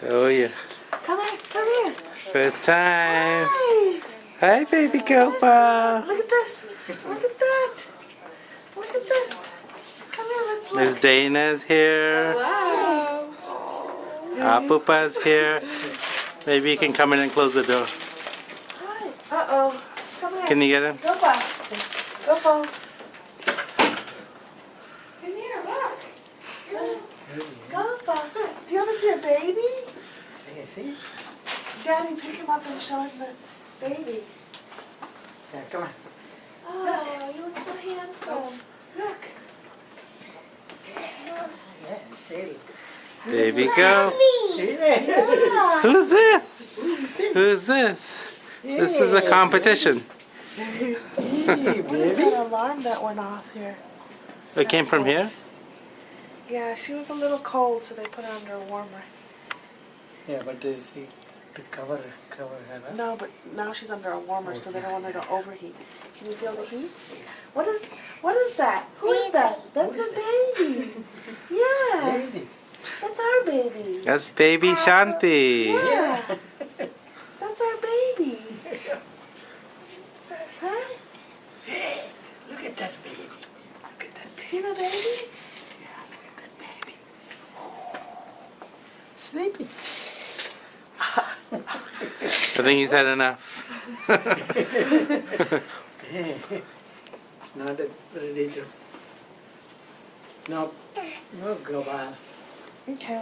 Oh yeah. Come here. First time. Hi. Hi, baby Gopa. Look at this. Look at that. Look at this. Come here, let's look. Miss Dana's here. Wow. Apupa's here. Maybe you can come in and close the door. Hi. Uh-oh. Come here. Can you get him? Gopa. Gopa. Come here, look. Gopa. Do you want to see a baby? See? Daddy, pick him up and show him the baby. Yeah, come on. Oh, you look so handsome. Look. Yeah, see. Baby go. Yeah. Who's this? Who's this? This is a competition. Hey, What is baby. that alarm that went off here? It came from here? Yeah, she was a little cold, so they put her under a warmer. Yeah, but is he to cover her, huh? No, but now she's under a warmer, so they don't want her to overheat. Can you feel the heat? What is that? Who is that? That's a baby. Yeah, Baby. that's our baby. That's baby Shanti. Yeah, that's our baby. Huh? Look at that baby. Look at that baby. See the baby? Yeah, look at that baby. Sleeping. I think he's had enough. It's not ready to. No, no, go by. Okay.